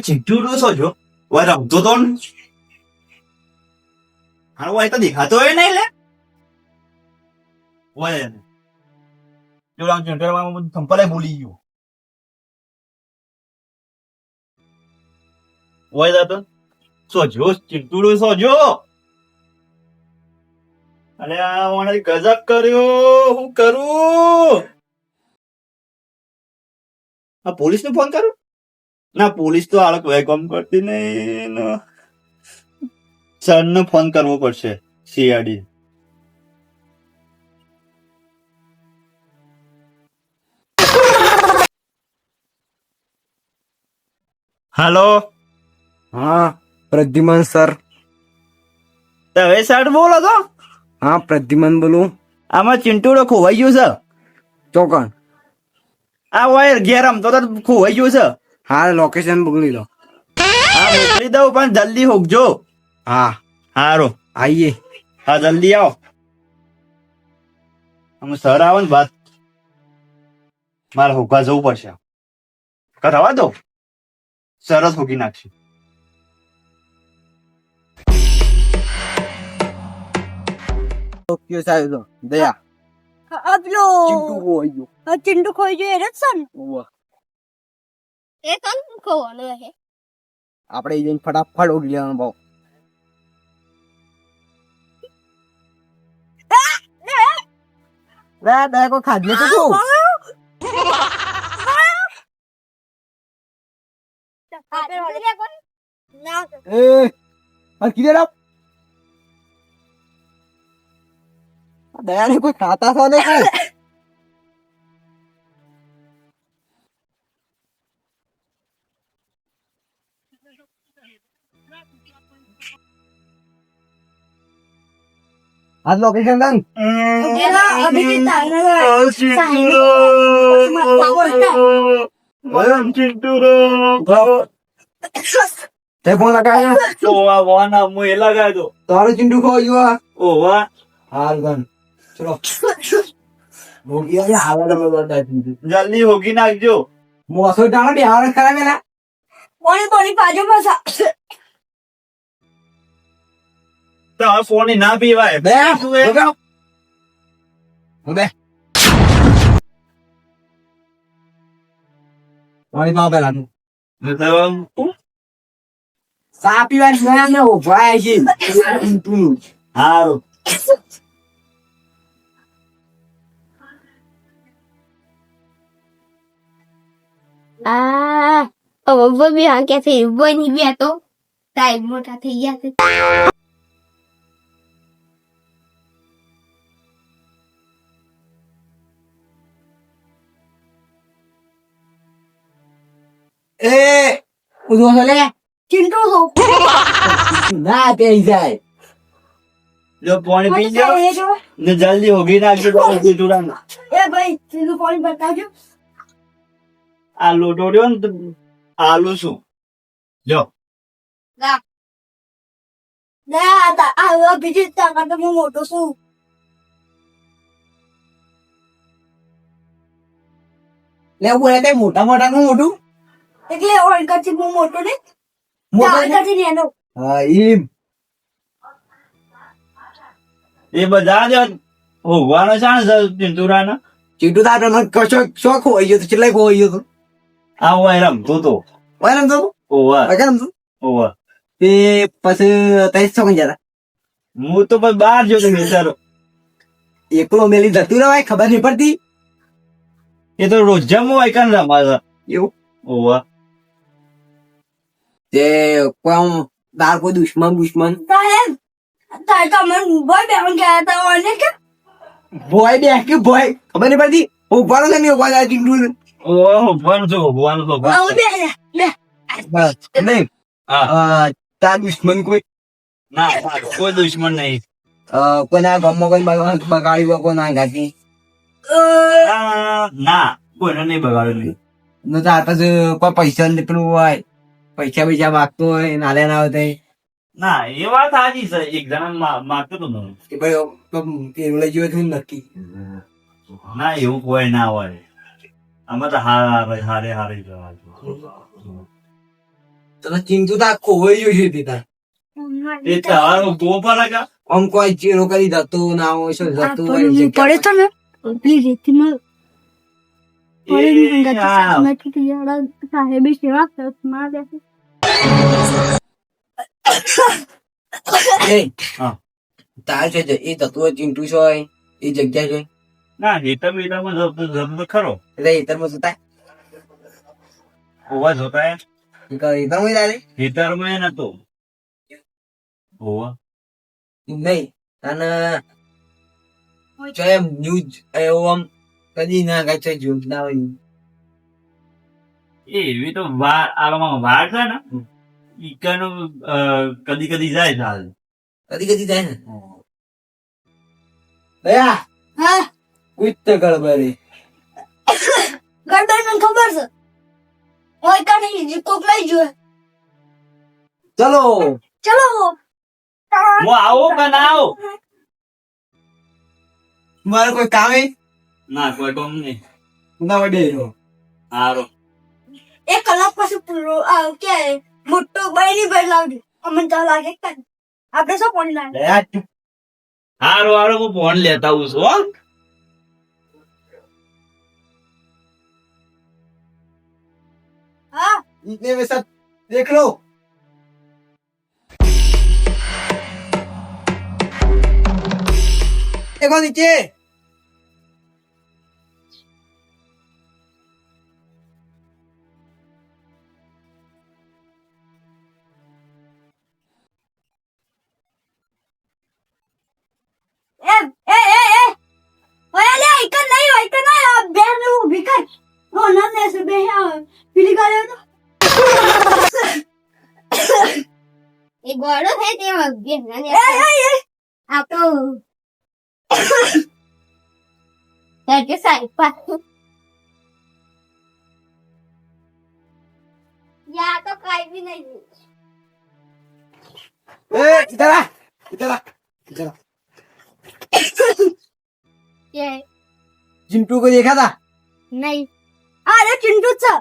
ચિંટુ ડોસો છો ઓય રમતો તો ને હા ઓય તો દેખાતો હોય નહીં લે ઓય જો રામ ચિંટુમાં બધું સંપલે ભૂલી ગયો ઓય દાદો સોજો ચિંટુ સોજો અરે આ મને ગજબ કર્યો હું કરું આ પોલીસ ને ફોન કરું ના પોલીસ તો આળક ભાઈ કામ કરતી નહીં સર ને ફોન કરવો પડશે સીઆરડી હાલો હા પ્રદ્યુમન સર. તમે સર બોલો તો હા પ્રદ્યુમન બોલું. આમાં ચિંટુડો ખોવાઈ ગયું છે ચોકણ આ વાયર ઘેર આમ તો ખોવાઈ ગયું છે હા લોકેશન મોકલી દો. હા મોકલી દઉં પણ જલ્દી હોકજો. હા હારું આઈએ. હા જલ્દી આવો અમે સર આવો ને વાત મારે હોકવા જવું પડશે કરાવા દો સરસ હોકી નાખશે ઓકે સાહેબ દયા પેલો ચિંટુ ખોવાઈ ગયો. ચિંટુ ખોઈ ગયો એને જ છે ને ઓવા. એ કન ખોવાનો હે આપણે જઈને ફટાફટ ઓગી લેવાનો ભાવ. દયા કોઈ ખાધું તો શું? એ હરકી દે દયા ને કોઈ ખાતા છો ને શું? આ લોકેશન દન તે ફોન લગાયા તારો ચિંટુ ખોઈ ગયો. હાલ ગન ચલો હોગી આયા હાલ બતા ચિંટુ જલ્દી હોકી નાખજો મોસો ડાળા બે હાલ કરાવેલા પાણી પાજો પાછા તમારે ફોન ના પીવાય બે લગાવ બે પાણી પાવ પેલા સા પીવાની ના ને ઉભા છે હારું હવે બી હા કે છે બની બે તો ટાઈમ મોટા થઈ ગયા છે એ ઉધો લે ચિંટુ છો ના પે જાય જો પાણી પી જાઓ ને જલ્દી હોગી નાખજો ચિંટુડા એ ભાઈ ચિંટુ પાણી બતાવજો આ લોટો રહ્યો ને તો આલુ શું જો ના બીજી તાકાત હું મોટો છું લેવું એ મોટા મોટા નું મોટું એટલે ઓળખાથી હું મોટો ને મોટો ઓળખાથી એનો હા ઈમ એ બધા જ હોગવાનો છે ને ચિંટુડાના ચીટુ તાર કશો શોખ હોય ગયો તો કેટલાય ખોવાઈ ગયો તો આ હોય રમતો તો વાયરમ તો ઓવા વાયરમ તો ઓવા તે પછી તઈ શું જરા હું તો બસ બહાર જો વિચારો એકલો મેલી જતું રહેવાય ખબર નહીં પડતી એ તો રોજ જમો હોય કાન રમાશે એવું ઓવા તે કોઈ આમ તાર કોઈ દુશ્મન સાહેબ તારે તો અમે ભાઈ બેહન ગયા હતા અને કે ભોય બે કે ભોય ખબર નહીં પડતી હું ભરો ને નહીં ઉભા ચીટુ ઓવા હોગવાનું છે હોગવાનું તો આવું બે નહીં તાર દુશ્મન કોઈ ના કોઈ દુશ્મન નહીં કોઈના ગામમાં કોઈ બગાડી કોઈ ના ગાતી ના કોઈને નહીં બગાડ્યું નહીં ન તાર પછી કોઈ પૈસા ને પેલું હોય પૈસા માગતો હોય નાલે ના હોય ના એ વાત સાચી છે એક જણા માગતો તો નહીં કે ભાઈ એવું લઈ ગયો નક્કી ના એવું કોઈ ના હોય અમે તો હારે જવા તને ચિંતુ તા ખોવાઈ ગયું છે તે તાર. એ તારો ગોપા લાગા આમ કોઈ ચીરો કરી જતું ના હોય શું જતું હોય છે. પડે તો ને પેલી રેતીમાં સાહેબે સેવા મારા એ, હા. તાર છે એ તત્વ ચિંટુ છે એ જગ્યા છે ના હેતર બેટામાં જતો ખરો એટલે હેતરમાં જતા હોવા જોતા હેતરમાં તારે હેતરમાં એ નતો હોવા નહીં અને જો એમ ન્યૂઝ એવું આમ કદી ના કાંઈ છે જોયું ના હોય એવી તો વાર આમાં વાર છે ને ઈકાનું કદી કદી જાય ચાલ કદી કદી જાય ને દયા હા ઉત્તર ગડબડી ગરબડ મને ખબર છે ઓય કાઢી કોક લઈ જો ચલો ચલો હું આવો કે ના આવો મારે કોઈ કામ ના કોઈ કામ નહીં ના વડે હારો એક કલાક પછી પૂરો કે મોટો બની ભર લાવજો અમને તો લાગે કે આપણે શું પાણી લાગે દયા ચૂપ હારો હારો હું ફોન લેતા આવું છું હો હા इतने में सब देख लो देखो नीचे એ એ એ એ ઓય લે ઇકન નહીં હોય તો ના બેર ને ઊભી કર ઓ ના ને સે બે પીલી ગાલે તો એ ગોળો છે તે બે ના એ આ તો કે સાઈ પા યા તો કાઈ भी नहीं इधर आ इधर आ इधर आ ये चिंटू को देखा था नहीं अरे चिंटू चा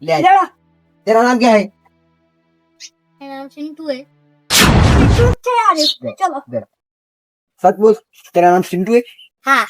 ले लेड़ा तेरा नाम क्या है मेरा नाम चिंटू है चिंटू से यार चलो सच बोल तेरा नाम चिंटू है हाँ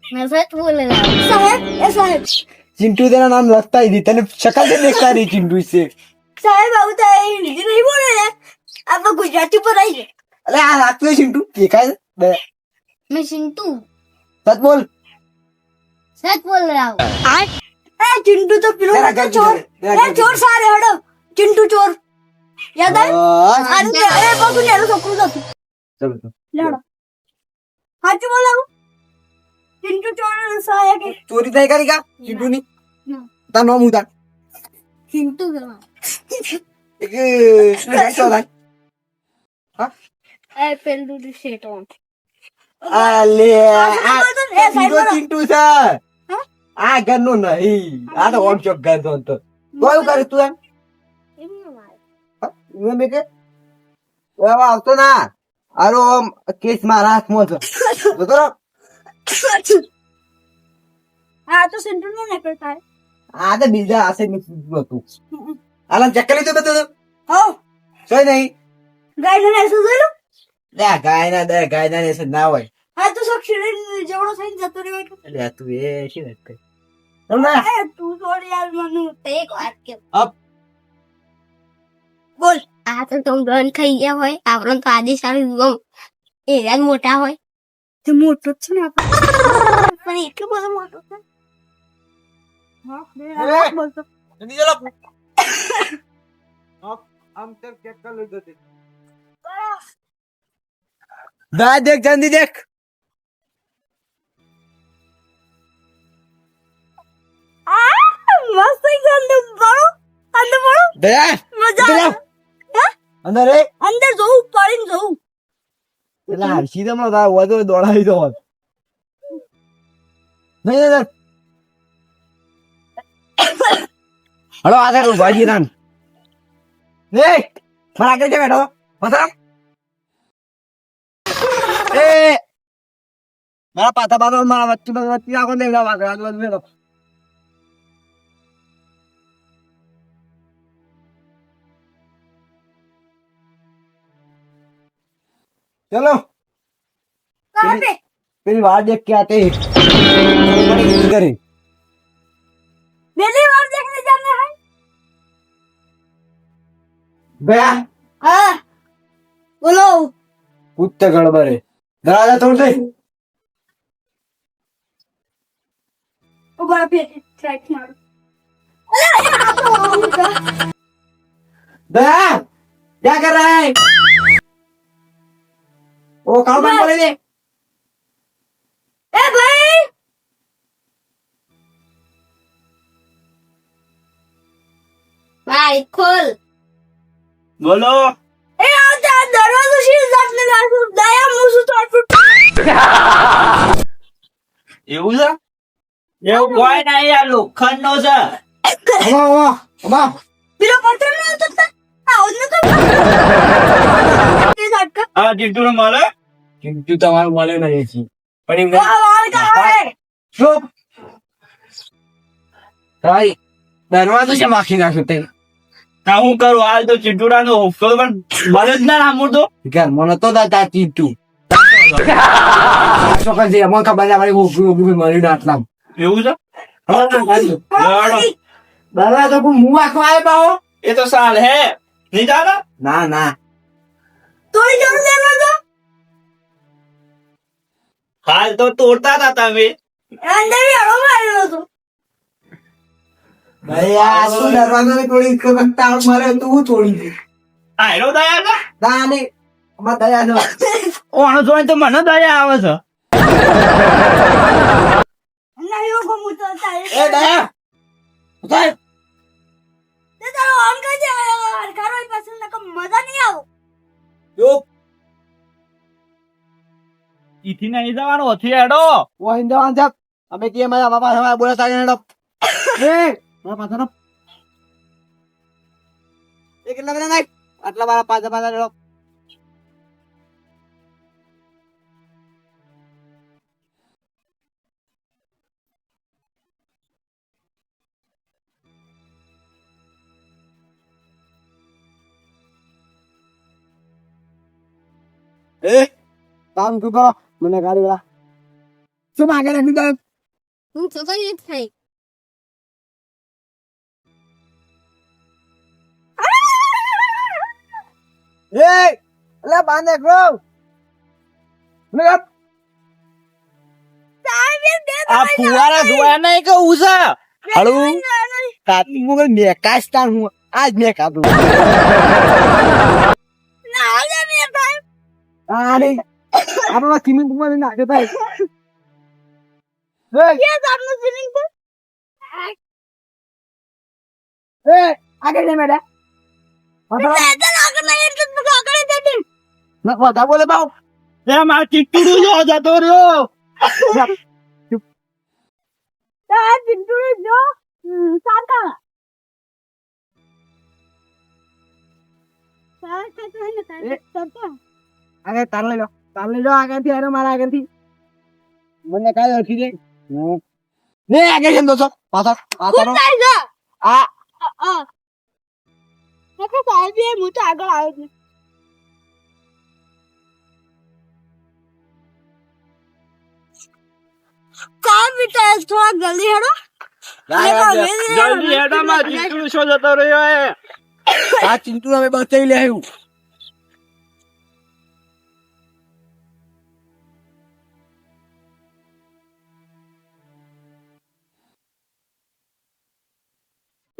मैं सच बोल रहा हूँ साहब ए साहब चिंटू तेरा नाम लगता ही नहीं तेने शक्ल से देखता नहीं चिंटू इससे साहब अब तो हिंदी नहीं बोल रहे हैं अब तो गुजराती पर आई है अरे यार आप तो चिंटू देखा है मैं चिंटू सच बोल सच बोल रहा हूँ ए चिंटू तो पिलो तेरा तो घर चोर किधर है? तेरा ए घर चोर सारे हटो चिंटू चोर याद है किधर है? अरे बाबू ने तो क्रूज चलो चलो लड़ो हाँ जी बोला हूँ चिंटू चोर साया के चोरी नहीं करेगा चिंटू नहीं ना। ता नाम उधर चिंटू का एक कैसा होता है ए पेंडू दी सेट ऑन अले ए साइड में चिंटू सर हाँ? आ गन्नो नहीं आ तो और चौक गन तो कोई करे तू एम ये में के वो આવતો ના આરો કેસ મારા હાથમાં છે તો हाँ तो सेंटर में निकलता है આ તો બીજા આસે નું હતું આલા ચક્કર લીધું બધું हाँ સોય નહીં गाय ने ऐसे दे लो લે ગાયના ને છે ના હોય हाँ तो सब छिड़े जेवड़ो सही जतो रे એટલે તું એ શી વાત કરી તમને ए तू थोड़ी यार मनु एक बात के अब बोल आ तो तुम गन खाई गया होय आपन तो आदि सारी गम एरिया मोटा होय तो मोटो छ ना पण એટલું બધું મોટો છે હા ए! બોલતો જલ્દી ચલો આમ તક ચેક કર લો જતી ના દેખ જલ્દી દેખ આ મસ્ત ગંદ બળો દયા મજા ચલો હા અંદર એ અંદર જોઉં પડીને જોઉં એટલે હરશી તમને તા વધુ દોડાવી દો નહીં નહીં હલો આગળ ઉભા જી રાન ને મારા આગળ છે બેઠો મતલબ એ મારા પાતા બાતો મારા વચ્ચે આખો ને આગળ બેઠો चलो कहाँ पे फिर बाहर देख के आते हैं इधर ही पहली बार देखने जाना है बया हाँ बोलो कुत्ते गड़बड़ है दरवाजा तोड़ दे वो बड़ा पे ट्रैक मारो अरे यहाँ तो आऊंगा बया क्या कर रहा है वो कहाँ बंद बोले दे ए भाई भाई खोल બોલો ए आता दरवाजा शील जातने लागू दया मुसु तो એવું છે એવું કોઈ નહીં આ લોખંડનો છે अबा पिलो पत्थर में होता था आवाज में तो के साथ का આ ચીટુને મળે चिंटू તમારું મળે નહીં છે પણ એમને आवाज का है ચૂપ ભાઈ દરવાજો છે માખી નાખ્યો તે તા હું કરું હાલ તો ચીટુડાનો હુફતો પણ મળે જ ના આમુર તો ઘર મને તો દાદા ચીંટુ ચોક્કસ જે અમને ખબર છે અમારી ઉભી મળી આટલા એવું છે લડો. દરવાજો કોઈ મું આખો આવે પાહો એ તો સાલ હે નહીં ચાલે ના ના तो ही जरूर दरवाजा હાલ તો તોડતા હતા તમે अंदर ही हड़ो मारो तो ભાઈ આ શું દરવાજો ને થોડી તાળ મારે તો હું તોડી દે આ હેરો દયા છે ના ને અમાર દયા જો ઓણ જોઈને તો મને દયા આવે છે नहीं वो मुझे तो એ દયા ઉતાર ते तारो हम का जे करो ही पसंद का मजा नहीं आओ ચૂપ ઈથી નહીં જવાનું ઓથી હેડો ઓ હિન્દવાન સાહેબ અમે કે મારા બાપા હમણાં બોલા સાગે હેડો એ મારા પાછળ એ કેટલા બધા નાખ આટલા મારા પાછા હેડો એ કામ તું કરો મને ગાડી વાળા શું માગે રાખ્યું તમે હું તો કઈ થઈ એ અલે બાંધે કો મને આ ફુવારા જોયા નહીં કે ઉસા હળું કાતી મુગલ મેકાશ તાર હું આજ મેં કાતું ના લે મે ભાઈ અરે આપણે સ્વિમિંગ પુલ માં નાખે ભાઈ ये सामने स्विमिंग पूल એ આગળ લે મેડા पैदल आकर नहीं है तो आकर दे दे ના વાદા બોલે બાવ એ માર ચીટુડું જો જતો રહ્યો यार चिंटू जो साथ का साथ का तो है ना करते આગળ તાર લઈ લો આગળથી આરે મારા આગળથી મને કાઈ ઓળખી દે ને આગળ કેમ દોસો પાછળ પાછળ जा આ मैं तो साल भी मुझे आगे आए थे काम भी तो थोड़ा जल्दी हटो જલ્દી હેડો માર ચીટુડું શો જતો રહ્યો હે આ ચિંટુ અમે બચાવી લે આવ્યું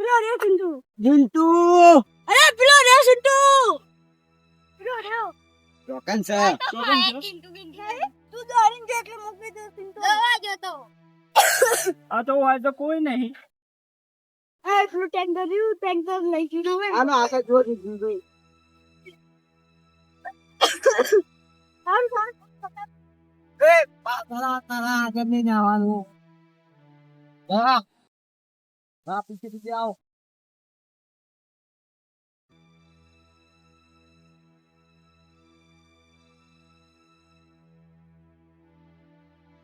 पिलो रे चिंटू ચિંટુ अरे पिलो रे चिंटू पिलो रे ચોકન છે चिंटू तू दारिन देख ले मुझे तो चिंटू दवा जो तो આ તો હોય તો કોઈ નહીં आ पिलो टैंकर नहीं चिंटू में આનો આગળ જો ચિંટુ हम એ પાછળ તારા આગળ નહીં જવાનું હા હા પીછે આવો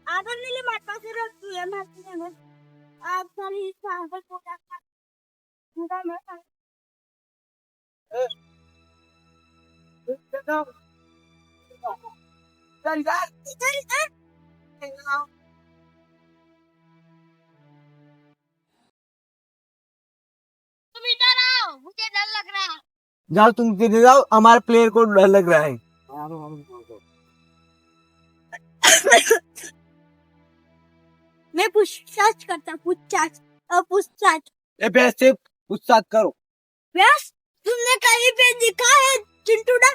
आगर नीले माट पास रख तू है माट में आप सारी सांगल पोटा खा मुदा में सांग चल तुम इधर आओ, मुझे डर लग रहा है। जाओ तुम किधर जाओ, हमारे प्लेयर को डर लग रहा है। मैं पूछताछ करता, पूछताछ। ए भैंस से पूछताछ करो। व्यास, तुमने कहीं पे दिखा है चिंटूडा?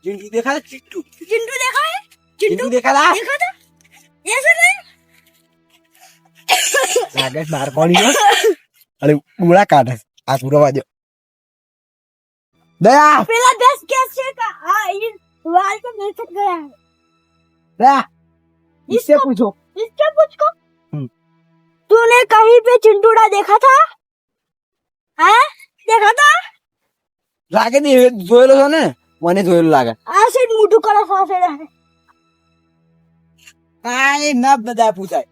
चिंटू देखा था? चिंटू चिंटू देखा है? चिंटू देखा था? देखा था? ऐसे नहीं? नागेश बाहर कौन ही हो? अरे पूरा काट है, आ पूरा वाजो। दया पहला दस कैसे का? हाँ, ये वाल को नहीं सक गया है। दया इससे पूछो। इससे पूछो। तूने कहीं पे चिंटूडा देखा था? हाँ? देखा था? લાગે ને જોયેલો છો ને, મને જોયેલો લાગે. આ સાઈડ મોટું કરો આ સાઈડ આ એ ના બધા પૂછાય,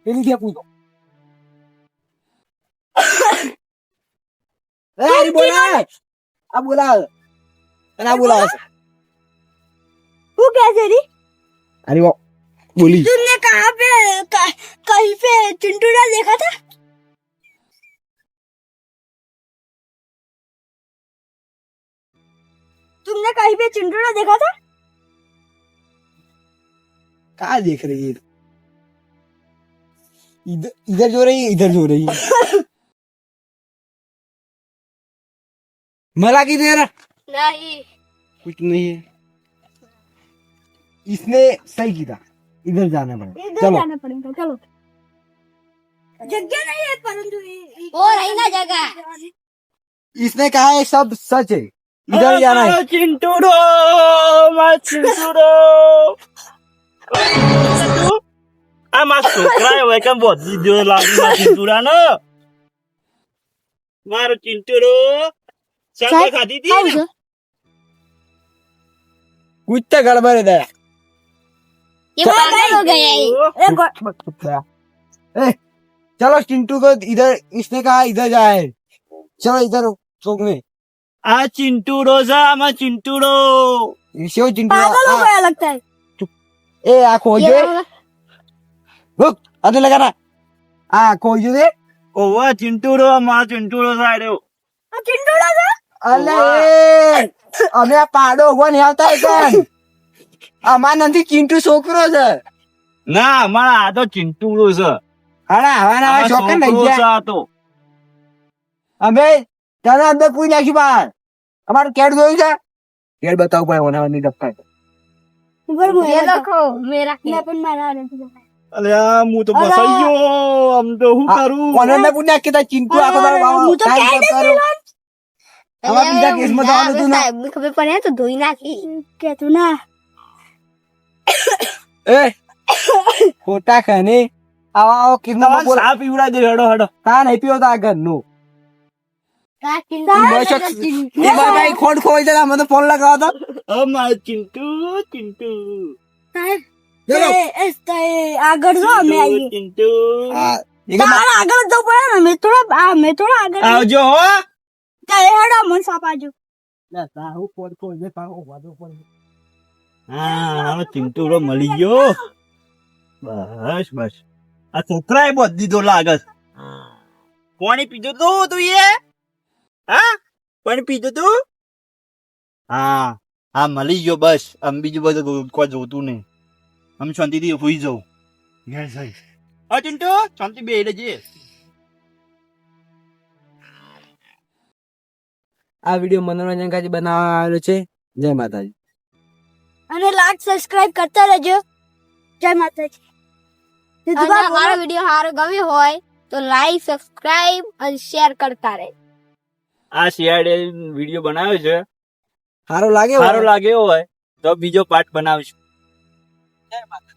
પેલી થી પૂછો. એ બોલા, આ બોલા, અને આ બોલા. तू कैसे री? अरे वो बोली तुमने कहाँ पे कहीं पे चिंटूडा देखा था? तुमने कहीं पे चिंटूडा देखा था? कहाँ देख रही है? इधर इधर जो रही है, इधर जो रही है. मला किधर? नहीं. कुछ नहीं है. इसने सही किया, इधर जाना पड़ेगा. इधर चलो जाना पड़ेगा, चलो. जगह नहीं है परंतु वो रही ना जगह. इसने कहा है सब सच है, इधर जाना है. चिंटूडो, मार चिंटूडो. આ માં છોકરા હોય કેમ બોધી દો લાગી માં ચિંટુડા ને મારો ચિંટુડો ચાલ ખાધી દી ને कुछ तो गड़बड़ है. ये पागल हो गया है. ए, चलो चिंटू को इधर, इसने कहा इधर जाए. चलो इधर चौक में. આ ચિંટુડો છે આમાં ચિંટુડો शिव चिंटू पागल हो गया लगता है. ए आ खोजो, रुक आने लगा ना. आ खोजो दे. ઓવા ચિંટુડો માં ચિંટુડો સાડ્યો चिंटूडा था? અલે એ અમે આ પાડો ઉભો નહીં આવતા એકન. અમાર નથી ચિંટુ છોકરો છે. ના અમારા આ તો ચિંટુડો છે હાડા હવાના આ છોકરા નહીં છોકરો છે ગયા. આ તો અમે તને અંદર પૂરી નાખ્યું બહાર. અમારું કેડ જોયું છે? કેડ બતાવું પડે ઓનાવાની ડબકા. ये देखो मेरा मैं पण मारा नहीं. અલે આ હું તો બસાઈ ગયો આમ તો હું કરું ઓનાને પૂરી નાખી તા ચિંટુ આખો દાડો વાવો. હું તો કાંઈ કેડ કરો. આવા બીજા કેસમાં જવાનું હતું ને. साहब खबर पड़े तो धोई ना की के तू ना એ ખોટા ખાને આવા આવો કિસ્સામાં તમારે બોલ. ચા પીવડા દે હેડો હેડો તા નહીં પીવો તા ઘરનું. એ ભાઈ ખોટ ખોઈ દે, મને ફોન લગાવો તો. અમાર ચિંટુ ચિંટુ ચલો. આગળ જો અમે આવીએ. ચિંટુ આ, એ કે તારે આગળ જવું પડે ને. મેં થોડા આગળ આવજો હો ચાલે હેડો મન સાપાજો. ના, તારું ફોન ખોઈ દે, તારો વાંધો પડે. હા હવે ચિંટુડો મળી ગયો બસ બસ આ છોકરાએ બોધ દીધો લાગે છે. પાણી પીધું તું એ હા પાણી પીધું તું હા હા મળી ગયો બસ આમ બીજું બધું કોઈ જોતું નહીં આમ શાંતિથી સુઈ જાઉં હા ચિંટુ શાંતિ બે લેજે આ વિડીયો મનોરંજન ખાતે બનાવવામાં આવેલો છે. જય માતાજી. અને લાઈક સબસ્ક્રાઇબ કરતા રહેજો. જય માતાજી. અને અમારો વિડિયો સારો ગમ્યો હોય તો લાઈક સબસ્ક્રાઇબ અને શેર કરતા રહેજો. આ શિયાળે વિડીયો બનાવ્યો છે સારો લાગે સારો લાગ્યો હોય તો બીજો પાર્ટ બનાવશું જય માતાજી.